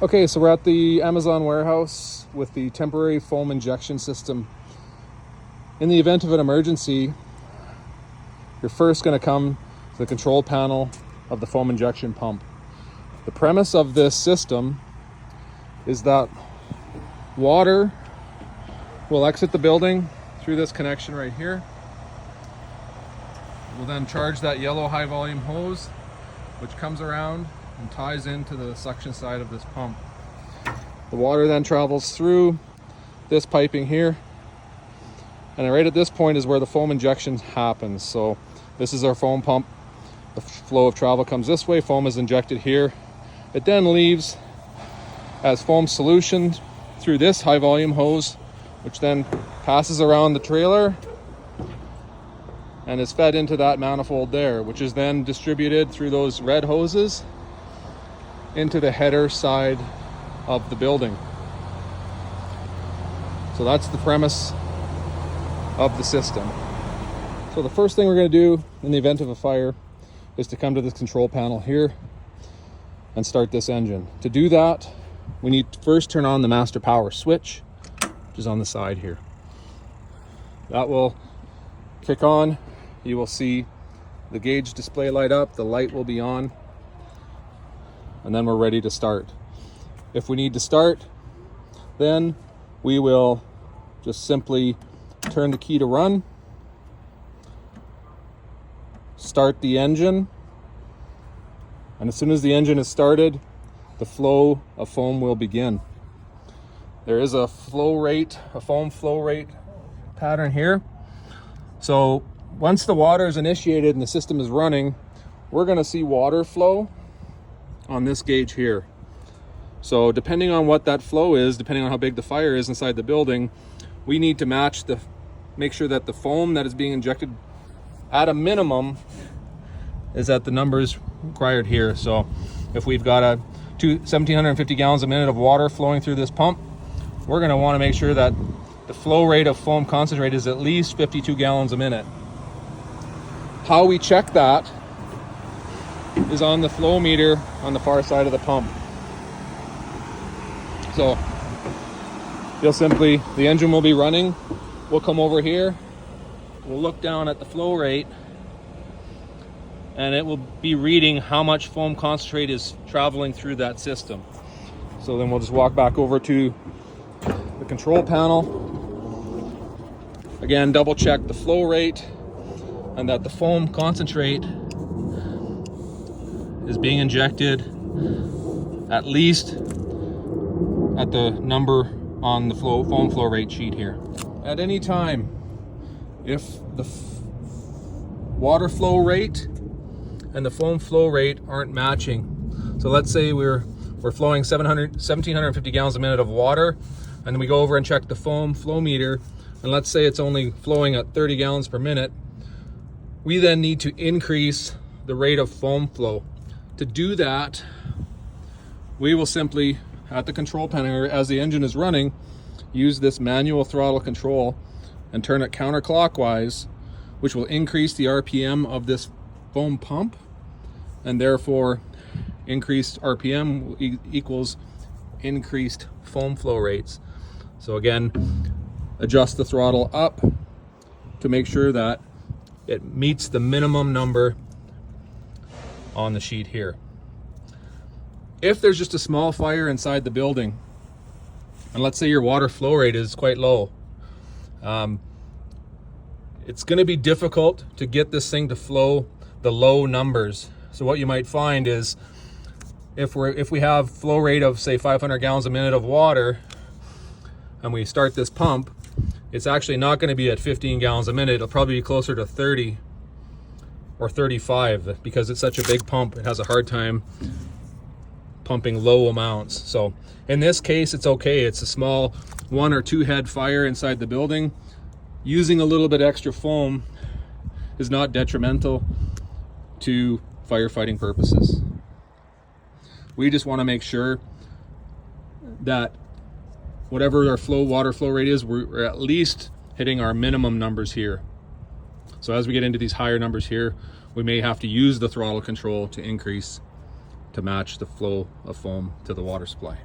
Okay, so we're at the Amazon warehouse with the temporary foam injection system. In the event of an emergency, you're first going to come to the control panel of the foam injection pump. The premise of this system is that water will exit the building through this connection right here. We'll then charge that yellow high volume hose, which comes around and ties into the suction side of this pump. The water then travels through this piping here, and right at this point is where the foam injection happens. So this is our foam pump. The flow of travel comes this way, foam is injected here. It then leaves as foam solution through this high volume hose, which then passes around the trailer and is fed into that manifold there, which is then distributed through those red hoses into the header side of the building. So that's the premise of the system. So the first thing we're going to do in the event of a fire is to come to this control panel here and start this engine. To do that, we need to first turn on the master power switch, which is on the side here. That will kick on. You will see the gauge display light up, the light will be on, and then we're ready to start. If we need to start, then we will just simply turn the key to run, start the engine, and as soon as the engine is started, the flow of foam will begin. There is a flow rate, a foam flow rate pattern here. So once the water is initiated and the system is running, we're going to see water flow on this gauge here. So depending on what that flow is, depending on how big the fire is inside the building, we need to make sure that the foam that is being injected at a minimum is at the numbers required here. So if we've got 1,750 gallons a minute of water flowing through this pump, we're going to want to make sure that the flow rate of foam concentrate is at least 52 gallons a minute. How we check that is on the flow meter on the far side of the pump. So the engine will be running. We'll come over here, we'll look down at the flow rate, and it will be reading how much foam concentrate is traveling through that system. So then we'll just walk back over to the control panel. Again, double check the flow rate and that the foam concentrate is being injected at least at the number on the foam flow rate sheet here. At any time, if the water flow rate and the foam flow rate aren't matching, so let's say we're flowing 1,750 gallons a minute of water, and then we go over and check the foam flow meter, and let's say it's only flowing at 30 gallons per minute, we then need to increase the rate of foam flow. To do that, we will simply, at the control panel, as the engine is running, use this manual throttle control and turn it counterclockwise, which will increase the RPM of this foam pump, and therefore increased RPM equals increased foam flow rates. So again, adjust the throttle up to make sure that it meets the minimum number on the sheet here. If there's just a small fire inside the building, and let's say your water flow rate is quite low, it's going to be difficult to get this thing to flow the low numbers. So what you might find is if we have flow rate of say 500 gallons a minute of water and we start this pump, it's actually not going to be at 15 gallons a minute. It'll probably be closer to 30 or 35 because it's such a big pump. It has a hard time pumping low amounts. So in this case, it's okay. It's a small 1 or 2 head fire inside the building. Using a little bit extra foam is not detrimental to firefighting purposes. We just want to make sure that whatever our water flow rate is, we're at least hitting our minimum numbers here. So as we get into these higher numbers here, we may have to use the throttle control to increase to match the flow of foam to the water supply.